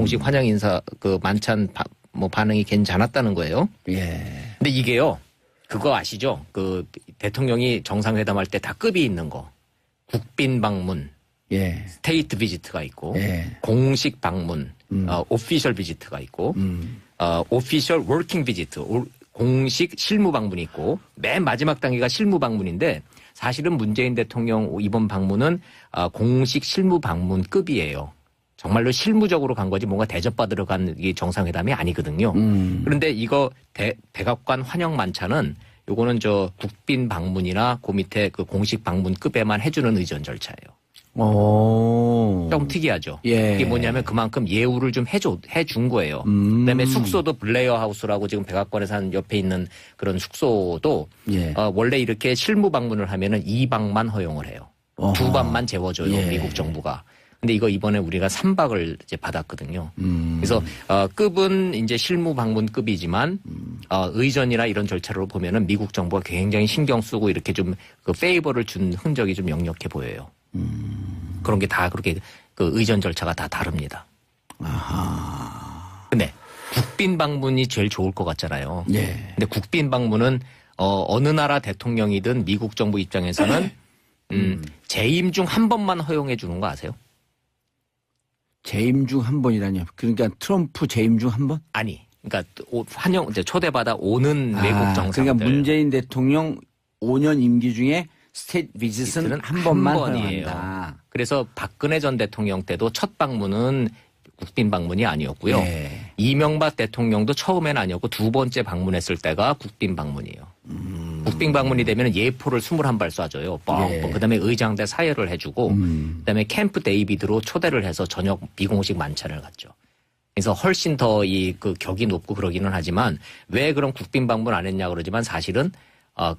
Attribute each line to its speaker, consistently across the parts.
Speaker 1: 공식 환영 인사 그 만찬 뭐 반응이 괜찮았다는 거예요.
Speaker 2: 예.
Speaker 1: 근데 이게요. 그거 아시죠? 그 대통령이 정상회담할 때 다 급이 있는 거. 국빈 방문,
Speaker 2: 예.
Speaker 1: 스테이트 비지트가 있고,
Speaker 2: 예.
Speaker 1: 공식 방문, 오피셜 비지트가 있고, 오피셜 워킹 비지트, 공식 실무 방문이 있고, 맨 마지막 단계가 실무 방문인데 사실은 문재인 대통령 이번 방문은 공식 실무 방문급이에요. 정말로 실무적으로 간 거지 뭔가 대접받으러 간 이 정상회담이 아니거든요. 그런데 이거 백악관 환영 만찬은 요거는 저 국빈 방문이나 그 밑에 그 공식 방문급에만 해주는 의전 절차예요.
Speaker 2: 오.
Speaker 1: 좀 특이하죠.
Speaker 2: 예.
Speaker 1: 이게 뭐냐면 그만큼 예우를 좀 해준 거예요. 그다음에 숙소도 블레어 하우스라고 지금 백악관에서 한 옆에 있는 그런 숙소도
Speaker 2: 예.
Speaker 1: 원래 이렇게 실무 방문을 하면은 2박만 허용을 해요.
Speaker 2: 어허.
Speaker 1: 2박만 재워줘요.
Speaker 2: 예.
Speaker 1: 미국 정부가. 근데 이거 이번에 우리가 3박을 이제 받았거든요. 그래서 급은 이제 실무 방문급이지만 의전이나 이런 절차로 보면은 미국 정부가 굉장히 신경 쓰고 이렇게 좀 그 페이버를 준 흔적이 좀 역력해 보여요. 그런 게 다 그렇게 그 의전 절차가 다 다릅니다.
Speaker 2: 아하.
Speaker 1: 근데 국빈 방문이 제일 좋을 것 같잖아요.
Speaker 2: 예.
Speaker 1: 근데 국빈 방문은 어느 나라 대통령이든 미국 정부 입장에서는 재임 중 한 번만 허용해 주는 거 아세요?
Speaker 2: 재임 중 한 번이라뇨. 그러니까 트럼프 재임 중 한 번?
Speaker 1: 아니, 그러니까 환영 이제 초대받아 오는 외국 정상들.
Speaker 2: 그러니까 문재인 대통령 5년 임기 중에 스테이트 비짓은 한 번만 허용한다.
Speaker 1: 그래서 박근혜 전 대통령 때도 첫 방문은 국빈 방문이 아니었고요.
Speaker 2: 예.
Speaker 1: 이명박 대통령도 처음에는 아니었고 두 번째 방문했을 때가 국빈 방문이에요. 국빈 방문이 되면 예포를 21발 쏴줘요.
Speaker 2: 예.
Speaker 1: 그다음에 의장대 사열을 해주고 그다음에 캠프 데이비드로 초대를 해서 저녁 비공식 만찬을 갖죠. 그래서 훨씬 더 그 격이 높고 그러기는 하지만 왜 그런 국빈 방문 안 했냐 그러지만 사실은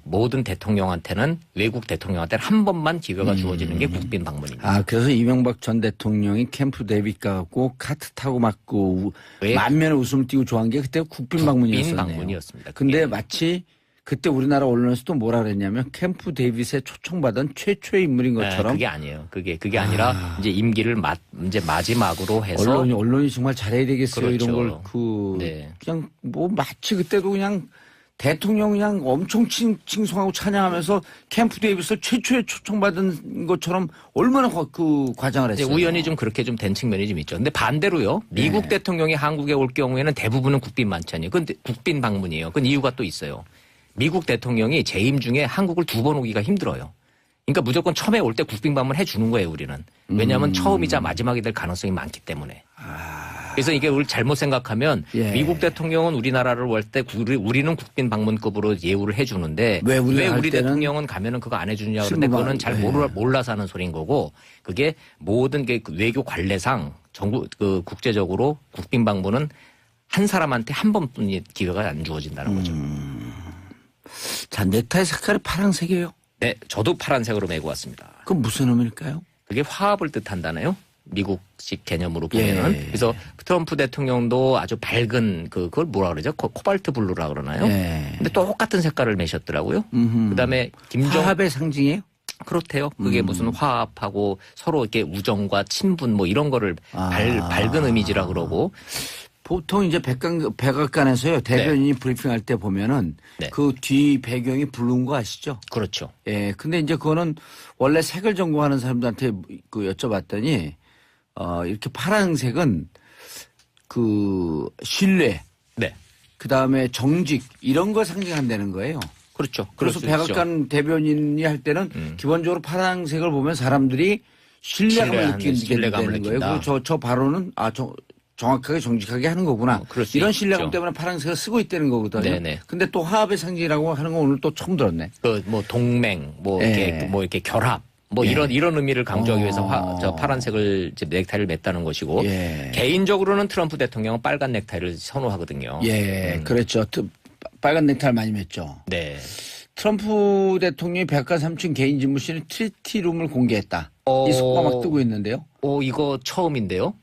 Speaker 1: 모든 대통령한테는 외국 대통령한테는 한 번만 기회가 주어지는 게 국빈 방문입니다.
Speaker 2: 그래서 이명박 전 대통령이 캠프 데이비드 가고 카트 타고 맞고 만면에 웃음을 띠고 좋아한 게 그때 국빈 방문이었었네요.
Speaker 1: 방문이었습니다.
Speaker 2: 근데 마치 그때 우리나라 언론에서 또 뭐라 그랬냐면 캠프 데이빗에 초청받은 최초의 인물인 것처럼.
Speaker 1: 그게 아니에요. 그게 아니라 이제 임기를 이제 마지막으로 해서
Speaker 2: 언론이 정말 잘해야 되겠어요.
Speaker 1: 그렇죠.
Speaker 2: 이런 걸 그냥 뭐 마치 그때도 그냥 대통령 그냥 엄청 칭송하고 찬양하면서 캠프 데이빗을 최초에 초청받은 것처럼 얼마나 그 과장을 했어요.
Speaker 1: 우연히 좀 그렇게 좀 된 측면이 좀 있죠. 근데 반대로요. 미국 대통령이 한국에 올 경우에는 대부분은 국빈 만찬이에요. 근데 국빈 방문이에요. 그건 이유가 또 있어요. 미국 대통령이 재임 중에 한국을 2번 오기가 힘들어요. 그러니까 무조건 처음에 올 때 국빈 방문 해주는 거예요, 우리는. 왜냐하면 처음이자 마지막이 될 가능성이 많기 때문에. 그래서 이게 우리 잘못 생각하면 미국 대통령은 우리나라를 올 때 우리는 국빈 방문급으로 예우를 해주는데 왜 우리 대통령은 가면은 그거 안 해주냐 그런데 그거는 잘 몰라서 하는 소리인 거고 그게 모든 게 외교 관례상 국제적으로 국빈 방문은 한 사람한테 한 번뿐이 기회가 안 주어진다는 거죠.
Speaker 2: 자, 넥타이 색깔이 파란색이에요?
Speaker 1: 네, 저도 파란색으로 메고 왔습니다.
Speaker 2: 그건 무슨 의미일까요?
Speaker 1: 그게 화합을 뜻한다네요. 미국식 개념으로 보면은. 그래서 트럼프 대통령도 아주 밝은 그걸 뭐라 그러죠? 코발트 블루라 그러나요? 근데 똑같은 색깔을 매셨더라고요. 그다음에
Speaker 2: 화합의 상징이에요?
Speaker 1: 그렇대요. 그게 무슨 화합하고 서로 이렇게 우정과 친분 뭐 이런 거를 밝은 이미지라 그러고.
Speaker 2: 보통 이제 백악관에서요 대변인이 브리핑할 때 보면은 그 뒤 배경이 블루인 거 아시죠?
Speaker 1: 그렇죠.
Speaker 2: 예. 근데 이제 그거는 원래 색을 전공하는 사람들한테 여쭤봤더니 이렇게 파란색은 그 신뢰, 그 다음에 정직 이런 걸 상징한다는 거예요.
Speaker 1: 그렇죠.
Speaker 2: 그래서 백악관 대변인이 할 때는 기본적으로 파란색을 보면 사람들이 신뢰감을 느끼는 거예요. 그리고 저 발언은 정확하게 정직하게 하는 거구나. 이런 신뢰감 때문에 파란색을 쓰고 있다는 거거든요. 네네. 근데 또 화합의 상징이라고 하는 건 오늘 또 처음 들었네.
Speaker 1: 뭐 동맹, 이렇게 결합, 이런 의미를 강조하기 위해서 저 파란색을 이제 넥타이를 맸다는 것이고 개인적으로는 트럼프 대통령은 빨간 넥타이를 선호하거든요.
Speaker 2: 그렇죠. 빨간 넥타이를 많이 맸죠.
Speaker 1: 네.
Speaker 2: 트럼프 대통령이 백악관 3층 개인 집무실에 트리티룸을 공개했다. 이 속보가 막 뜨고 있는데요.
Speaker 1: 이거 처음인데요.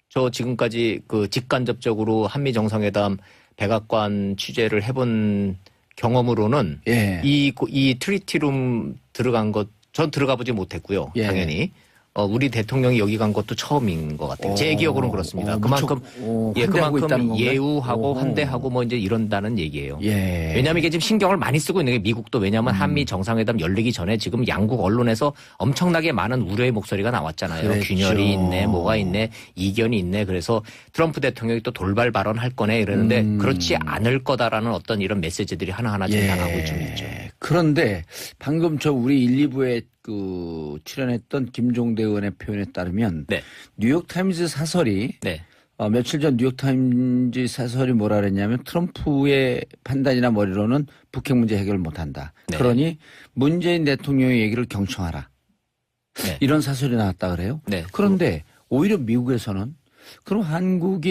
Speaker 1: 저 지금까지 그 직간접적으로 한미 정상회담 백악관 취재를 해본 경험으로는 이 트리티룸 들어간 것 전 들어가 보지 못했고요. 당연히 우리 대통령이 여기 간 것도 처음인 것 같아요. 제 기억으로는 그렇습니다. 그만큼 그만큼 예우하고 환대하고 뭐 이제 이런다는 얘기예요.
Speaker 2: 예.
Speaker 1: 왜냐하면 이게 지금 신경을 많이 쓰고 있는 게 미국도 왜냐하면 한미 정상회담 열리기 전에 지금 양국 언론에서 엄청나게 많은 우려의 목소리가 나왔잖아요.
Speaker 2: 그랬죠.
Speaker 1: 균열이 있네, 뭐가 있네, 이견이 있네. 그래서 트럼프 대통령이 또 돌발 발언할 거네 이러는데 그렇지 않을 거다라는 어떤 이런 메시지들이 하나하나 지금 나가고 좀 있죠.
Speaker 2: 그런데 방금 저 우리 1, 2부에 출연했던 김종대 의원의 표현에 따르면
Speaker 1: 네.
Speaker 2: 뉴욕타임즈 사설이
Speaker 1: 네.
Speaker 2: 며칠 전 뉴욕타임즈 사설이 뭐라 그랬냐면 트럼프의 판단이나 머리로는 북핵 문제 해결을 못한다.
Speaker 1: 네.
Speaker 2: 그러니 문재인 대통령의 얘기를 경청하라.
Speaker 1: 네.
Speaker 2: 이런 사설이 나왔다 그래요.
Speaker 1: 네.
Speaker 2: 그런데 오히려 미국에서는 그럼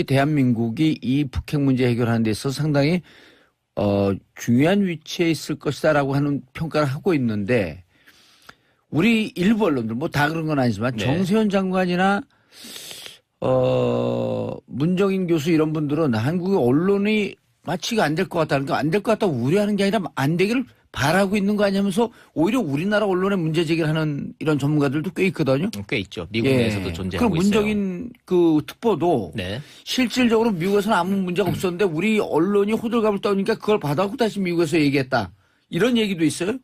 Speaker 2: 대한민국이 이 북핵 문제 해결하는 데 있어서 상당히 중요한 위치에 있을 것이다라고 하는 평가를 하고 있는데 우리 일부 언론들 뭐 다 그런 건 아니지만
Speaker 1: 네.
Speaker 2: 정세현 장관이나 문정인 교수 이런 분들은 한국의 언론이 마치가 안 될 것 같다는 거 안 될 것 같다고 우려하는 게 아니라 안 되기를 바라고 있는 거 아니면서 오히려 우리나라 언론에 문제 제기를 하는 이런 전문가들도 꽤 있거든요.
Speaker 1: 꽤 있죠. 미국 내에서도 존재하고
Speaker 2: 그럼 문정인 특보도
Speaker 1: 네.
Speaker 2: 실질적으로 미국에서는 아무 문제가 없었는데 우리 언론이 호들갑을 떠니까 그걸 받아갖고 다시 미국에서 얘기했다. 이런 얘기도 있어요?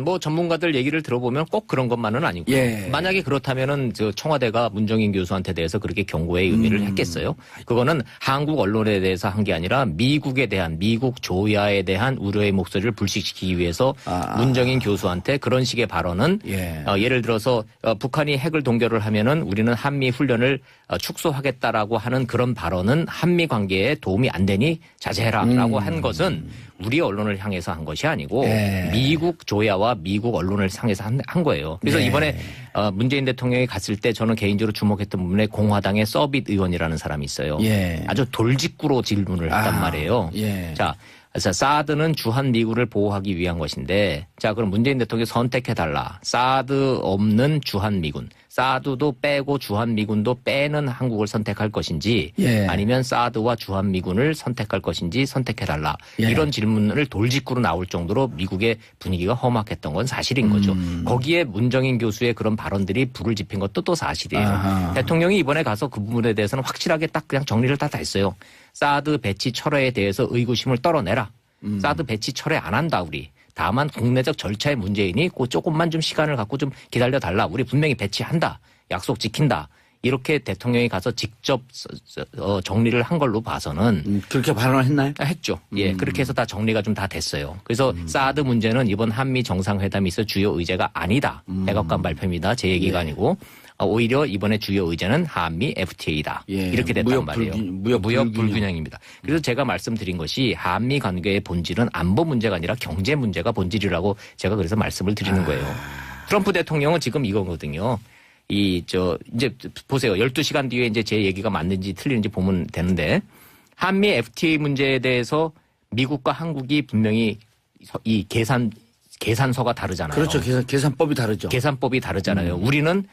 Speaker 1: 뭐 전문가들 얘기를 들어보면 꼭 그런 것만은 아니고
Speaker 2: 예.
Speaker 1: 만약에 그렇다면은 저 청와대가 문정인 교수한테 대해서 그렇게 경고의 의미를 했겠어요. 그거는 한국 언론에 대해서 한 게 아니라 미국에 대한 미국 조야에 대한 우려의 목소리를 불식시키기 위해서 문정인 교수한테 그런 식의 발언은 예를 들어서 북한이 핵을 동결을 하면은 우리는 한미 훈련을 축소하겠다라고 하는 그런 발언은 한미 관계에 도움이 안 되니 자제해라라고 한 것은 우리 언론을 향해서 한 것이 아니고 미국 조야와 미국 언론을 향해서 한 거예요. 그래서 이번에 문재인 대통령이 갔을 때 저는 개인적으로 주목했던 부분에 공화당의 서빗 의원이라는 사람이 있어요. 아주 돌직구로 질문을 했단 말이에요. 자, 그래서 사드는 주한미군을 보호하기 위한 것인데 자 그럼 문재인 대통령이 선택해달라. 사드 없는 주한미군. 사드도 빼고 주한미군도 빼는 한국을 선택할 것인지 아니면 사드와 주한미군을 선택할 것인지 선택해달라. 이런 질문을 돌직구로 나올 정도로 미국의 분위기가 험악했던 건 사실인 거죠. 거기에 문정인 교수의 그런 발언들이 불을 지핀 것도 또 사실이에요. 대통령이 이번에 가서 그 부분에 대해서는 확실하게 딱 그냥 정리를 다 했어요. 사드 배치 철회에 대해서 의구심을 떨어내라. 사드 배치 철회 안 한다 우리. 다만 국내적 절차의 문제이니 그 조금만 좀 시간을 갖고 좀 기다려달라. 우리 분명히 배치한다. 약속 지킨다. 이렇게 대통령이 가서 직접 정리를 한 걸로 봐서는
Speaker 2: 그렇게 발언을 했나요?
Speaker 1: 했죠. 예, 그렇게 해서 다 정리가 좀 다 됐어요. 그래서 사드 문제는 이번 한미 정상회담이 있어 주요 의제가 아니다. 백악관 발표입니다. 제 얘기가 아니고 오히려 이번에 주요 의제는 한미 FTA다. 이렇게 됐단 말이에요. 무역 불균형입니다. 그래서 제가 말씀드린 것이 한미 관계의 본질은 안보 문제가 아니라 경제 문제가 본질이라고 제가 그래서 말씀을 드리는 거예요. 트럼프 대통령은 지금 이거거든요. 이제 보세요. 12시간 뒤에 이제 제 얘기가 맞는지 틀리는지 보면 되는데 한미 FTA 문제에 대해서 미국과 한국이 분명히 이 계산서가 다르잖아요.
Speaker 2: 그렇죠. 계산법이 다르죠.
Speaker 1: 계산법이 다르잖아요. 우리는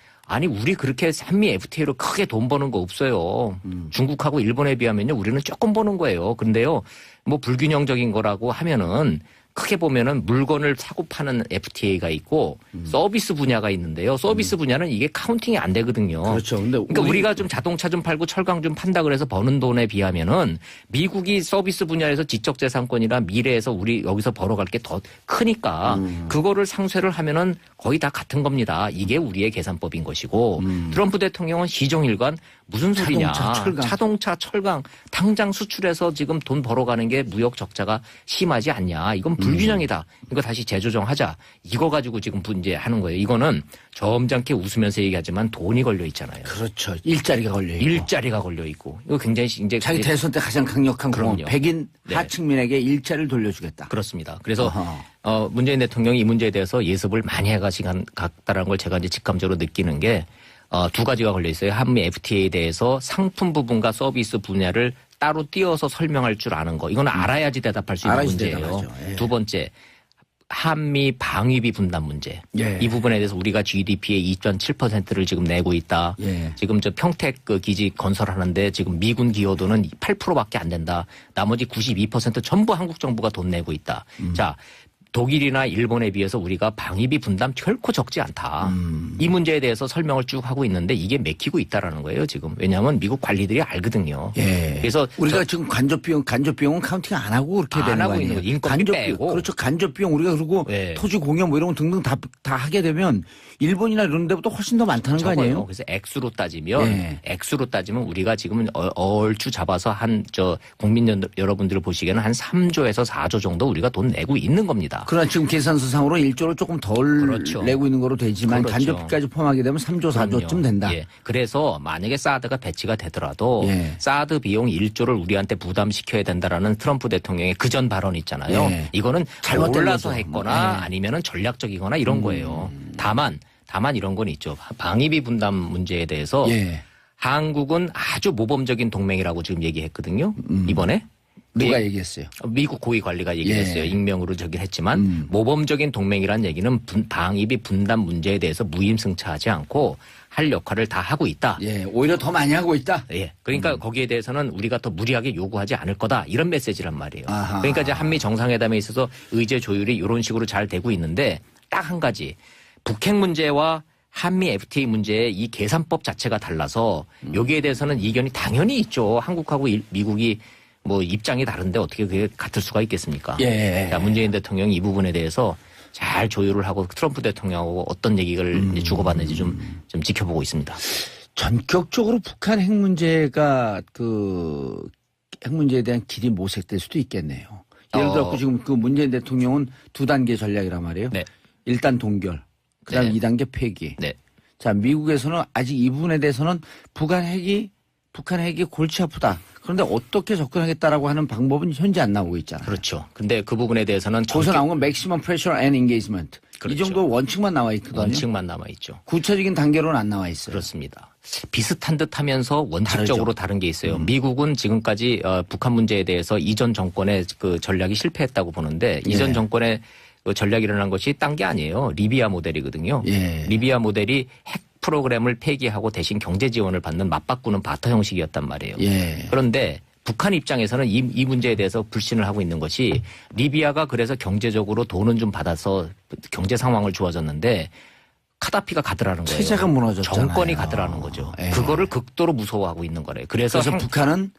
Speaker 1: 우리 그렇게 한미 FTA로 크게 돈 버는 거 없어요. 중국하고 일본에 비하면요. 우리는 조금 버는 거예요. 그런데요. 뭐 불균형적인 거라고 하면은 크게 보면은 물건을 사고 파는 FTA가 있고 서비스 분야가 있는데요. 서비스 분야는 이게 카운팅이 안 되거든요.
Speaker 2: 그렇죠.
Speaker 1: 그러니까 우리가 좀 자동차 좀 팔고 철강 좀 판다 그래서 버는 돈에 비하면은 미국이 서비스 분야에서 지적재산권이나 미래에서 우리 여기서 벌어갈 게 더 크니까 그거를 상쇄를 하면은 거의 다 같은 겁니다. 이게 우리의 계산법인 것이고 트럼프 대통령은 시종일관 무슨 소리냐. 자동차, 철강 당장 수출해서 지금 돈 벌어가는 게 무역 적자가 심하지 않냐. 이건 불균형이다. 이거 다시 재조정하자. 이거 가지고 지금 문제하는 거예요. 이거는 점잖게 웃으면서 얘기하지만 돈이 걸려 있잖아요.
Speaker 2: 그렇죠. 일자리가 걸려 있고.
Speaker 1: 일자리가 걸려 있고. 이거 굉장히 이제
Speaker 2: 자기 대선 때 가장 강력한 공언. 백인 하층민에게 일자리를 돌려주겠다.
Speaker 1: 그렇습니다. 그래서 문재인 대통령이 이 문제에 대해서 예습을 많이 해갔다는 걸 제가 이제 직감적으로 느끼는 게 두 가지가 걸려 있어요. 한미 FTA에 대해서 상품 부분과 서비스 분야를 따로 띄어서 설명할 줄 아는 거. 이건 알아야지 대답할 수 있는 문제예요. 두 번째, 한미 방위비 분담 문제. 이 부분에 대해서 우리가 GDP의 2.7%를 지금 내고 있다. 지금 저 평택 그 기지 건설하는데 지금 미군 기여도는 8%밖에 안 된다. 나머지 92% 전부 한국 정부가 돈 내고 있다. 자, 독일이나 일본에 비해서 우리가 방위비 분담 결코 적지 않다. 이 문제에 대해서 설명을 쭉 하고 있는데 이게 맥히고 있다라는 거예요, 지금. 왜냐하면 미국 관리들이 알거든요.
Speaker 2: 예. 그래서 우리가 지금 간접 비용은 카운팅 안 하고 그렇게 되는 거 아니에요?
Speaker 1: 인건비 빼고.
Speaker 2: 그렇죠. 간접 비용 우리가 그리고 토지 공여 뭐 이런 거 등등 다 하게 되면 일본이나 이런 데보다 훨씬 더 많다는
Speaker 1: 적어요.
Speaker 2: 거 아니에요?
Speaker 1: 그래서 액수로 따지면 우리가 지금 얼추 잡아서 국민 여러분들 보시기에는 한 3조에서 4조 정도 우리가 돈 내고 있는 겁니다.
Speaker 2: 그러나 지금 계산서상으로 1조를 조금 덜
Speaker 1: 그렇죠.
Speaker 2: 내고 있는 거로 되지만
Speaker 1: 그렇죠.
Speaker 2: 간접비까지 포함하게 되면 3조, 4조쯤 된다.
Speaker 1: 예. 그래서 만약에 사드가 배치가 되더라도 사드 비용 1조를 우리한테 부담시켜야 된다라는 트럼프 대통령의 그전 발언 있잖아요. 이거는 잘못몰라서 했거나 아니면은 전략적이거나 이런 거예요. 다만 이런 건 있죠. 방위비 분담 문제에 대해서 한국은 아주 모범적인 동맹이라고 지금 얘기했거든요. 이번에.
Speaker 2: 누가 얘기했어요?
Speaker 1: 미국 고위 관리가 얘기했어요. 익명으로 했지만 모범적인 동맹이라는 얘기는 방위비 분담 문제에 대해서 무임승차하지 않고 할 역할을 다 하고 있다.
Speaker 2: 오히려 더 많이 하고 있다.
Speaker 1: 그러니까 거기에 대해서는 우리가 더 무리하게 요구하지 않을 거다. 이런 메시지란 말이에요. 그러니까 이제 한미 정상회담에 있어서 의제 조율이 이런 식으로 잘 되고 있는데 딱 한 가지 북핵 문제와 한미 FTA 문제의 이 계산법 자체가 달라서 여기에 대해서는 이견이 당연히 있죠. 한국하고 미국이 뭐 입장이 다른데 어떻게 그게 같을 수가 있겠습니까? 자, 문재인 대통령이 이 부분에 대해서 잘 조율을 하고 트럼프 대통령하고 어떤 얘기를 이제 주고받는지 좀 지켜보고 있습니다.
Speaker 2: 전격적으로 북한 핵 문제가 핵 문제에 대한 길이 모색될 수도 있겠네요. 예를 들어 지금 문재인 대통령은 2단계 전략이란 말이에요. 1단 동결, 그다음 2단계 폐기. 자, 미국에서는 아직 이 부분에 대해서는 북한 핵이 골치 아프다. 그런데 어떻게 접근하겠다라고 하는 방법은 현재 안 나오고 있잖아요.
Speaker 1: 그렇죠. 근데 그 부분에 대해서는
Speaker 2: 거기서 나온 건 maximum pressure and engagement. 이 정도 원칙만 나와 있거든요.
Speaker 1: 원칙만 남아 있죠.
Speaker 2: 구체적인 단계로는 안 나와 있어요.
Speaker 1: 그렇습니다. 비슷한 듯하면서 원칙적으로 다른 게 있어요. 미국은 지금까지 북한 문제에 대해서 이전 정권의 그 전략이 실패했다고 보는데 이전 정권의 그 전략이 일어난 것이 딴 게 아니에요. 리비아 모델이거든요. 리비아 모델이 핵 프로그램을 폐기하고 대신 경제 지원을 받는 맞바꾸는 바터 형식이었단 말이에요. 그런데 북한 입장에서는 이 문제에 대해서 불신을 하고 있는 것이 리비아가 그래서 경제적으로 돈은 좀 받아서 경제 상황을 좋아졌는데 카다피가 가더라는 거예요.
Speaker 2: 체제가 무너졌잖아요.
Speaker 1: 정권이 가더라는 거죠. 그거를 극도로 무서워하고 있는 거래요. 그래서
Speaker 2: 북한은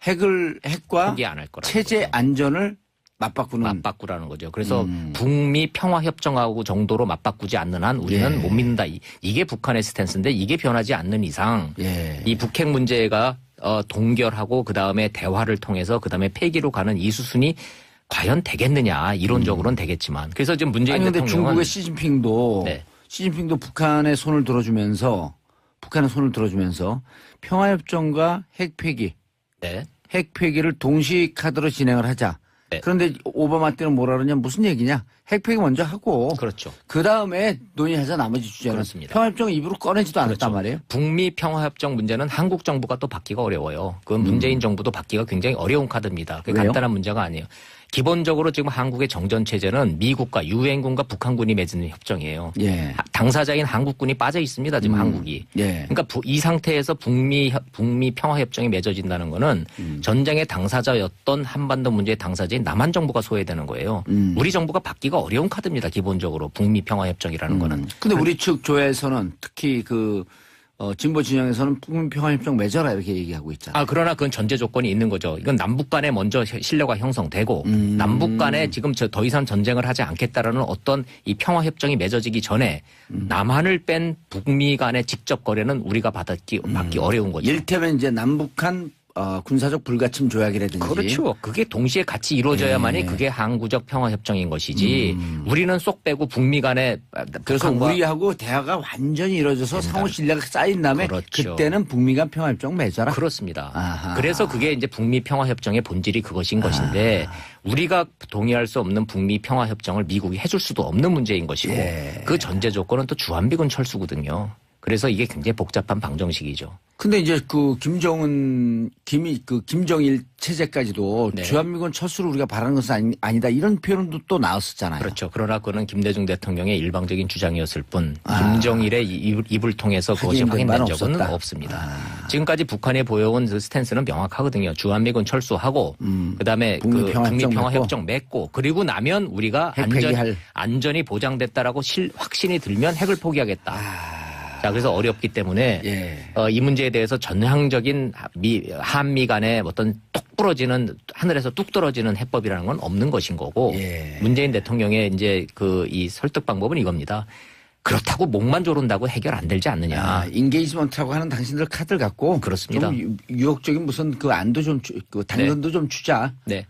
Speaker 2: 핵과
Speaker 1: 포기 안 할 거라는
Speaker 2: 체제
Speaker 1: 거죠.
Speaker 2: 안전을 맞바꾸라는
Speaker 1: 거죠. 그래서 북미 평화 협정하고 정도로 맞바꾸지 않는 한 우리는 못 믿는다. 이게 북한의 스탠스인데 이게 변하지 않는 이상 이 북핵 문제가 동결하고 그다음에 대화를 통해서 그다음에 폐기로 가는 이 수순이 과연 되겠느냐. 이론적으로는 되겠지만. 그래서 지금 문재인 대통령은
Speaker 2: 중국의 시진핑도 북한의 손을 들어주면서 평화협정과 핵 폐기를 동시 카드로 진행을 하자. 그런데 오바마 때는 뭐라 그러냐 무슨 얘기냐 핵폐기 먼저 하고
Speaker 1: 그렇죠.
Speaker 2: 그다음에 논의하자 나머지 주제는
Speaker 1: 그렇습니다.
Speaker 2: 평화협정 입으로 꺼내지도 않았단 말이에요.
Speaker 1: 북미 평화협정 문제는 한국 정부가 또 받기가 어려워요. 그건 문재인 정부도 받기가 굉장히 어려운 카드입니다. 그게 간단한 문제가 아니에요. 기본적으로 지금 한국의 정전체제는 미국과 유엔군과 북한군이 맺은 협정이에요. 당사자인 한국군이 빠져 있습니다. 지금 한국이. 그러니까 이 상태에서 북미 평화협정이 맺어진다는 거는 전쟁의 당사자였던 한반도 문제의 당사자인 남한 정부가 소외되는 거예요. 우리 정부가 받기가 어려운 카드입니다. 기본적으로 북미 평화협정이라는 거는.
Speaker 2: 근데 우리 측 조에서는 특히 진보 진영에서는 북미 평화협정 맺어라 이렇게 얘기하고 있잖아요.
Speaker 1: 그러나 그건 전제 조건이 있는 거죠. 이건 남북 간에 먼저 신뢰가 형성되고 남북 간에 지금 더 이상 전쟁을 하지 않겠다라는 어떤 이 평화협정이 맺어지기 전에 남한을 뺀 북미 간의 직접 거래는 우리가 받기 어려운 거죠.
Speaker 2: 이를테면 이제 남북한 군사적 불가침 조약이라든지.
Speaker 1: 그렇죠. 그게 동시에 같이 이루어져야만이 그게 항구적 평화협정인 것이지 우리는 쏙 빼고 북미 간에
Speaker 2: 그래서 우리하고 대화가 완전히 이루어져서 상호 신뢰가 쌓인 다음에 그때는 북미 간 평화협정 맺어라.
Speaker 1: 그렇습니다. 그래서 그게 이제 북미 평화협정의 본질이 그것인 것인데 우리가 동의할 수 없는 북미 평화협정을 미국이 해줄 수도 없는 문제인 것이고 그 전제 조건은 또 주한미군 철수거든요. 그래서 이게 굉장히 복잡한 방정식이죠.
Speaker 2: 근데 이제 김정일 체제까지도
Speaker 1: 네.
Speaker 2: 주한미군 철수를 우리가 바라는 것은 아니다 이런 표현도 또 나왔었잖아요.
Speaker 1: 그렇죠. 그러나 그거는 김대중 대통령의 일방적인 주장이었을 뿐 김정일의 입을 통해서 그것이 확인된 적은 없습니다. 지금까지 북한이 보여온 그 스탠스는 명확하거든요. 주한미군 철수하고 그다음에 북미평화협정 맺고 그리고 나면 우리가 안전이 보장됐다라고 확신이 들면 핵을 포기하겠다. 자, 그래서 어렵기 때문에 이 문제에 대해서 전향적인 한미 간의 어떤 뚝 부러지는 하늘에서 뚝 떨어지는 해법이라는 건 없는 것인 거고 문재인 대통령의 이제 이 설득 방법은 이겁니다. 그렇다고 목만 조른다고 해결 안 되지 않느냐.
Speaker 2: 인게이지먼트라고 하는 당신들 카드를 갖고
Speaker 1: 그렇습니다.
Speaker 2: 좀 유혹적인 무슨 그 안도 좀 당근도 좀 주자.
Speaker 1: 네.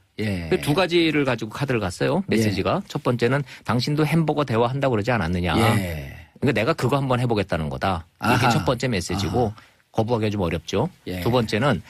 Speaker 1: 두 가지를 가지고 카드를 갔어요. 메시지가. 첫 번째는 당신도 햄버거 대화한다고 그러지 않았느냐. 그러니까 내가 그거 한번 해보겠다는 거다. 이게 첫 번째 메시지고 거부하기가 좀 어렵죠. 두 번째는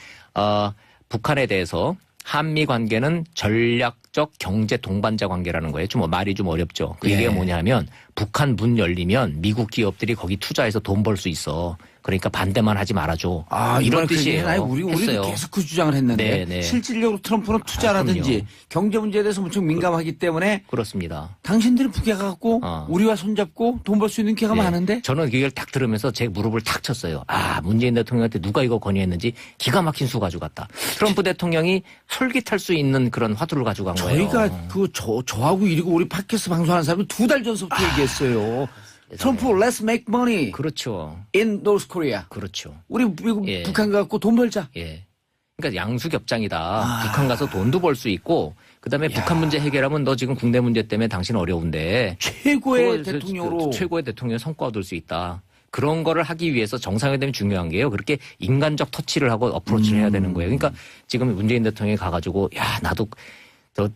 Speaker 1: 북한에 대해서 한미 관계는 전략적 경제 동반자 관계라는 거예요. 좀 말이 좀 어렵죠. 그 얘기가 뭐냐면 북한 문 열리면 미국 기업들이 거기 투자해서 돈 벌 수 있어. 그러니까 반대만 하지 말아줘. 이런 뜻이에요.
Speaker 2: 우리도 계속 그 주장을 했는데 실질적으로 트럼프는 투자라든지 경제 문제에 대해서 무척 민감하기 때문에
Speaker 1: 그렇습니다.
Speaker 2: 당신들이 북에 가고 우리와 손잡고 돈 벌 수 있는 기회가 많은데
Speaker 1: 저는 그걸 딱 들으면서 제 무릎을 탁 쳤어요. 문재인 대통령한테 누가 이거 건의했는지 기가 막힌 수 가지고 갔다. 트럼프 대통령이 솔깃할 수 있는 그런 화두를 가지고 간 거예요.
Speaker 2: 저희가 저하고 이러고 우리 팟캐스트 방송하는 사람은 2달 전서부터 얘기했어요. 트럼프, let's make money.
Speaker 1: 그렇죠.
Speaker 2: in North Korea.
Speaker 1: 그렇죠.
Speaker 2: 우리 미국 북한 갖고 돈 벌자.
Speaker 1: 그러니까 양수겹장이다. 북한 가서 돈도 벌 수 있고, 그다음에 북한 문제 해결하면 너 지금 국내 문제 때문에 당신 어려운데
Speaker 2: 최고의 대통령으로
Speaker 1: 최고의 대통령 성과 얻을 수 있다. 그런 거를 하기 위해서 정상회담이 중요한 게요. 그렇게 인간적 터치를 하고 어프로치를 해야 되는 거예요. 그러니까 지금 문재인 대통령이 가가지고 나도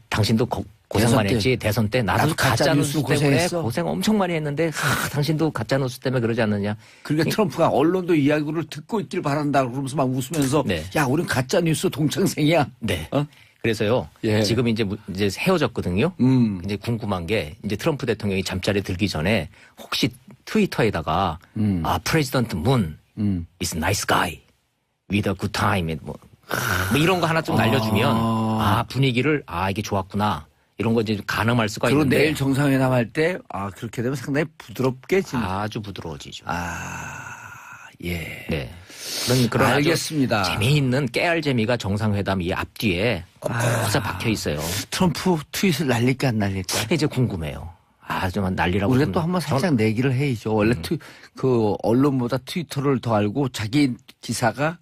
Speaker 1: 당신도 고생만 했지. 대선 때 나도 가짜뉴스 때문에 고생 엄청 많이 했는데 당신도 가짜뉴스 때문에 그러지 않느냐.
Speaker 2: 그러니까 트럼프가 언론도 이야기를 듣고 있길 바란다 그러면서 막 웃으면서 야 우린 가짜뉴스 동창생이야.
Speaker 1: 그래서요. 지금 이제 헤어졌거든요. 이제 궁금한 게 이제 트럼프 대통령이 잠자리에 들기 전에 혹시 트위터에다가 프레지던트 문 is nice guy with a good time 뭐 이런 거 하나 좀 날려주면 분위기를 이게 좋았구나. 이런 거 이제 가늠할 수가
Speaker 2: 그리고
Speaker 1: 있는데.
Speaker 2: 내일 정상회담 할 때 그렇게 되면 상당히 부드럽게
Speaker 1: 아주 부드러워지죠.
Speaker 2: 네.
Speaker 1: 그런
Speaker 2: 알겠습니다.
Speaker 1: 재미있는 깨알 재미가 정상회담 이 앞뒤에 곳곳에 박혀 있어요.
Speaker 2: 트럼프 트윗을 날릴까 안 날릴까?
Speaker 1: 이제 궁금해요. 좀 난리라고.
Speaker 2: 우리가 또 한번 살짝 내기를 해야죠. 원래 그 언론보다 트위터를 더 알고 자기 기사가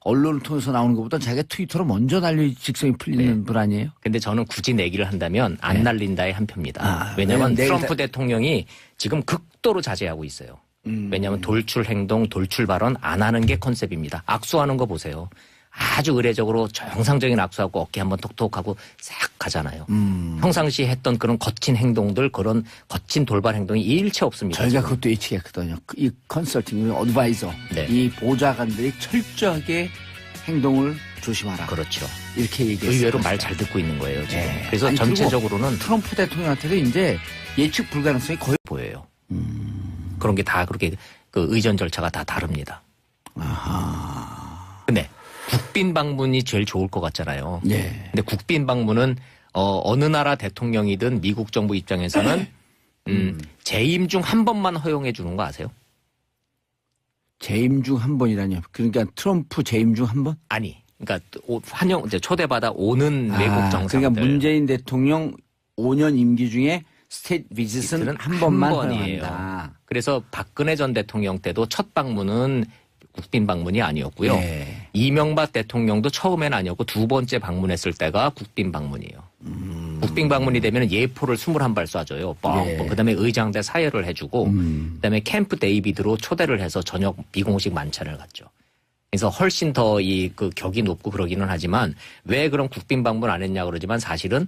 Speaker 2: 언론을 통해서 나오는 것보다 자기가 트위터로 먼저 날릴 직성이 풀리는 분 아니에요?
Speaker 1: 근데 저는 굳이 내기를 한다면 안 날린다의 한 표입니다. 왜냐하면 트럼프 대통령이 지금 극도로 자제하고 있어요. 왜냐하면 돌출 행동, 돌출 발언 안 하는 게 컨셉입니다. 악수하는 거 보세요. 아주 의례적으로 정상적인 악수하고 어깨 한번 톡톡하고 싹 가잖아요. 평상시에 했던 그런 거친 행동들, 그런 거친 돌발 행동이 일체 없습니다.
Speaker 2: 저희가 그것도 예측했거든요. 이 컨설팅, 어드바이저, 이 보좌관들이 철저하게 행동을 조심하라.
Speaker 1: 그렇죠.
Speaker 2: 이렇게 얘기했어요.
Speaker 1: 의외로 말 잘 듣고 있는 거예요, 지금. 그래서 전체적으로는
Speaker 2: 트럼프 대통령한테도 이제 예측 불가능성이 거의
Speaker 1: 보여요. 그런 게 다 그렇게 그 의전 절차가 다 다릅니다. 근데 국빈 방문이 제일 좋을 것 같잖아요. 근데 국빈 방문은 어느 나라 대통령이든 미국 정부 입장에서는 재임 중 한 번만 허용해 주는 거 아세요?
Speaker 2: 재임 중 한 번이라뇨. 그러니까 트럼프 재임 중 한 번?
Speaker 1: 아니. 그러니까 초대받아 오는 외국 정상들.
Speaker 2: 그러니까 문재인 대통령 5년 임기 중에 스테이트 비짓은 한 번만 허용한다.
Speaker 1: 그래서 박근혜 전 대통령 때도 첫 방문은 국빈 방문이 아니었고요. 이명박 대통령도 처음엔 아니었고 두 번째 방문했을 때가 국빈 방문이에요. 국빈 방문이 되면 예포를 21발 쏴줘요. 그다음에 의장대 사회를 해주고 그다음에 캠프 데이비드로 초대를 해서 저녁 비공식 만찬을 갖죠. 그래서 훨씬 더 그 격이 높고 그러기는 하지만 왜 그런 국빈 방문 안 했냐 그러지만 사실은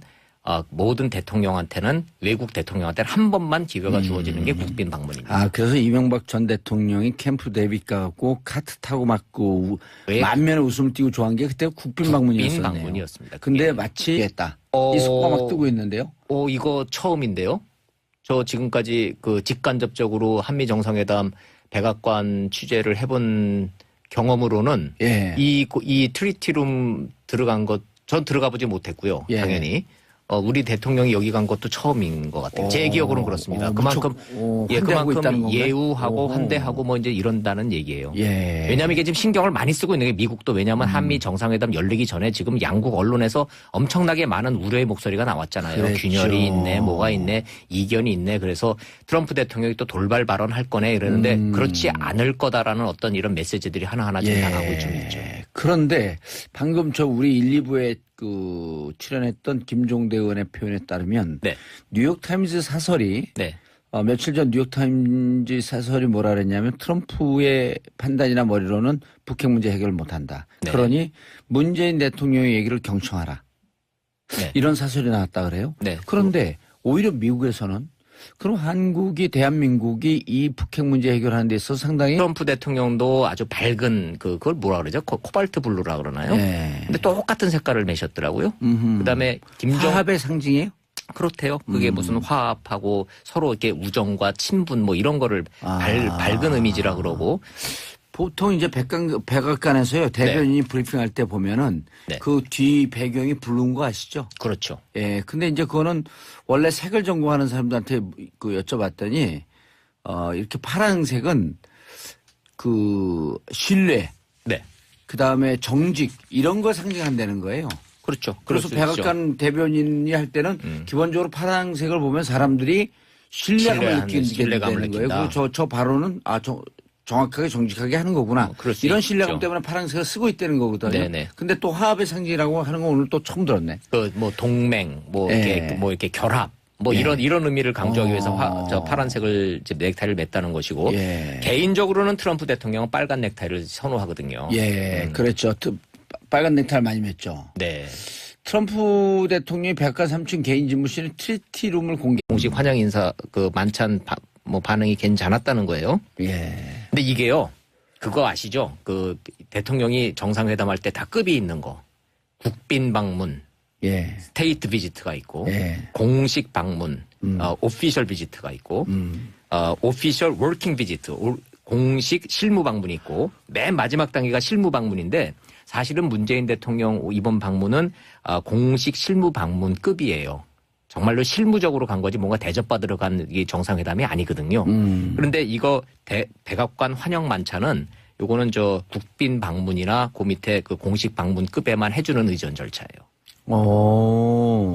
Speaker 1: 모든 대통령한테는 외국 대통령한테는 한 번만 기회가 주어지는 게 국빈 방문입니다.
Speaker 2: 그래서 이명박 전 대통령이 캠프 데이비드 가고 카트 타고 맞고 만면에 웃음을 띄고 좋아한 게 그때 국빈 방문이었었네요.
Speaker 1: 국빈 방문이었습니다.
Speaker 2: 근데 마치 했다. 이 속과 막 뜨고 있는데요.
Speaker 1: 이거 처음인데요. 저 지금까지 그 직간접적으로 한미 정상회담 백악관 취재를 해본 경험으로는
Speaker 2: 예.
Speaker 1: 이 트리티룸 들어간 것 전 들어가 보지 못했고요.
Speaker 2: 예.
Speaker 1: 당연히. 우리 대통령이 여기 간 것도 처음인 것 같아요. 제 기억으로는 그렇습니다. 그만큼 그만큼 예우하고 환대하고 뭐 이제 이런다는 얘기예요.
Speaker 2: 예.
Speaker 1: 왜냐하면 이게 지금 신경을 많이 쓰고 있는 게 미국도 왜냐하면 한미 정상회담 열리기 전에 지금 양국 언론에서 엄청나게 많은 우려의 목소리가 나왔잖아요.
Speaker 2: 그랬죠.
Speaker 1: 균열이 있네, 뭐가 있네, 이견이 있네. 그래서 트럼프 대통령이 또 돌발 발언할 거네 이러는데 그렇지 않을 거다라는 어떤 이런 메시지들이 하나하나 지금 나가고 좀 있죠.
Speaker 2: 그런데 방금 저 우리 1, 2부에 출연했던 김종대 의원의 표현에 따르면
Speaker 1: 네.
Speaker 2: 뉴욕타임즈 사설이
Speaker 1: 네.
Speaker 2: 며칠 전 뉴욕타임즈 사설이 뭐라 그랬냐면 트럼프의 판단이나 머리로는 북핵 문제 해결을 못한다.
Speaker 1: 네.
Speaker 2: 그러니 문재인 대통령의 얘기를 경청하라.
Speaker 1: 네.
Speaker 2: 이런 사설이 나왔다 그래요.
Speaker 1: 네.
Speaker 2: 그런데 오히려 미국에서는 그럼 대한민국이 이 북핵 문제 해결하는 데 있어서 상당히
Speaker 1: 트럼프 대통령도 아주 밝은 그걸 뭐라 그러죠? 코발트 블루라 그러나요?
Speaker 2: 네.
Speaker 1: 근데 똑같은 색깔을 매셨더라고요. 그다음에
Speaker 2: 화합의 상징이에요?
Speaker 1: 그렇대요. 그게 무슨 화합하고 서로 이렇게 우정과 친분 뭐 이런 거를 밝은 이미지라 그러고
Speaker 2: 보통 이제 백악관에서요 대변인이 브리핑할 때 보면은
Speaker 1: 네.
Speaker 2: 그 뒤 배경이 붉은 거 아시죠?
Speaker 1: 그렇죠.
Speaker 2: 예. 근데 이제 그거는 원래 색을 전공하는 사람들한테 여쭤봤더니 이렇게 파란색은 그 신뢰,
Speaker 1: 네.
Speaker 2: 그 다음에 정직 이런 걸 상징한다는 거예요.
Speaker 1: 그렇죠.
Speaker 2: 그래서 백악관 대변인이 할 때는 기본적으로 파란색을 보면 사람들이 신뢰감을 느끼게 되는 거예요. 그리고 저 발언은 정확하게 정직하게 하는 거구나. 이런 신뢰감 때문에 파란색을 쓰고 있다는 거거든요.
Speaker 1: 네네.
Speaker 2: 근데 또 화합의 상징이라고 하는 건 오늘 또 처음 들었네.
Speaker 1: 뭐 동맹, 이렇게 결합, 이런 의미를 강조하기 위해서 저 파란색을 이제 넥타이를 맸다는 것이고 개인적으로는 트럼프 대통령은 빨간 넥타이를 선호하거든요.
Speaker 2: 예, 그렇죠. 빨간 넥타이를 많이 맸죠.
Speaker 1: 네.
Speaker 2: 트럼프 대통령이 백악관 3층 개인 집무실에 트리티룸을
Speaker 1: 공식 환영 인사 만찬 반응이 괜찮았다는 거예요.
Speaker 2: 예.
Speaker 1: 근데 이게요, 그거 아시죠? 그 대통령이 정상회담할 때 다 급이 있는 거. 국빈 방문, 스테이트 비지트가 있고, 공식 방문, 오피셜 비지트가 있고, 오피셜 워킹 비지트, 공식 실무 방문이 있고, 맨 마지막 단계가 실무 방문인데, 사실은 문재인 대통령 이번 방문은 공식 실무 방문급이에요. 정말로 실무적으로 간 거지 뭔가 대접받으러 간 이 정상회담이 아니거든요. 그런데 이거 백악관 환영 만찬은 요거는 저 국빈 방문이나 그 밑에 그 공식 방문급에만 해주는 의전 절차예요.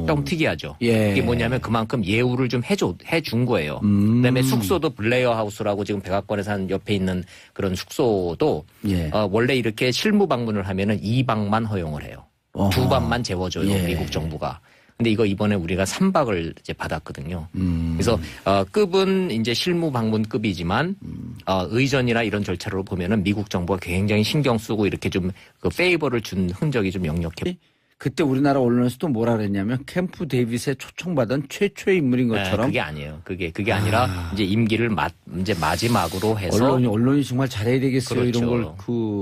Speaker 1: 좀 특이하죠.
Speaker 2: 예.
Speaker 1: 이게 뭐냐면 그만큼 예우를 좀 해준 거예요. 그다음에 숙소도 블레어 하우스라고 지금 백악관에서 한 옆에 있는 그런 숙소도 원래 이렇게 실무 방문을 하면은 2박만 허용을 해요. 2밤만 재워줘요. 미국 정부가. 근데 이거 이번에 우리가 3박을 이제 받았거든요. 그래서 급은 이제 실무 방문급이지만 의전이나 이런 절차로 보면은 미국 정부가 굉장히 신경 쓰고 이렇게 좀 그 페이버를 준 흔적이 좀 역력해요.
Speaker 2: 그때 우리나라 언론에서도 뭐라 그랬냐면 캠프 데이빗에 초청받은 최초의 인물인 것처럼.
Speaker 1: 그게 아니에요. 그게 아니라 이제 임기를 이제 마지막으로 해서
Speaker 2: 언론이 정말 잘해야 되겠어요.
Speaker 1: 그렇죠.
Speaker 2: 이런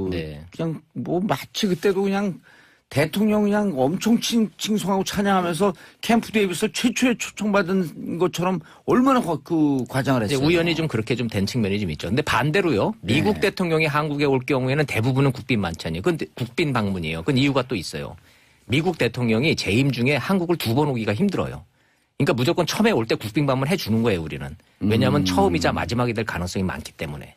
Speaker 2: 걸 그냥 마치 그때도 그냥 대통령 그냥 엄청 칭송하고 찬양하면서 캠프 데이빗을 최초에 초청받은 것처럼 얼마나 과장을 했어요.
Speaker 1: 우연히 좀 그렇게 좀 된 측면이 좀 있죠. 근데 반대로요. 미국 대통령이 한국에 올 경우에는 대부분은 국빈 만찬이에요. 근데 국빈 방문이에요. 그건 이유가 또 있어요. 미국 대통령이 재임 중에 한국을 2번 오기가 힘들어요. 그러니까 무조건 처음에 올 때 국빈 방문 해주는 거예요, 우리는. 왜냐하면 처음이자 마지막이 될 가능성이 많기 때문에.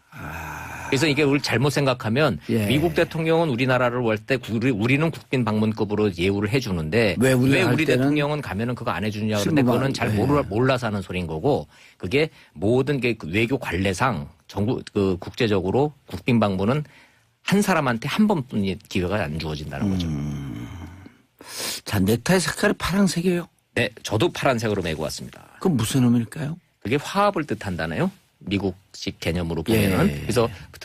Speaker 1: 그래서 이게 우리 잘못 생각하면 미국 대통령은 우리나라를 올 때 우리는 국빈 방문급으로 예우를 해주는데 왜 우리 대통령은 가면은 그거 안 해주느냐 그런데 그거는 잘 몰라서 하는 소리인 거고 그게 모든 게 외교 관례상 국제적으로 국빈 방문은 한 사람한테 한 번뿐이 기회가 안 주어진다는 거죠.
Speaker 2: 자, 넥타이 색깔이 파란색이에요?
Speaker 1: 네, 저도 파란색으로 메고 왔습니다.
Speaker 2: 그건 무슨 의미일까요?
Speaker 1: 그게 화합을 뜻한다네요. 미국식 개념으로 보면은. 그래서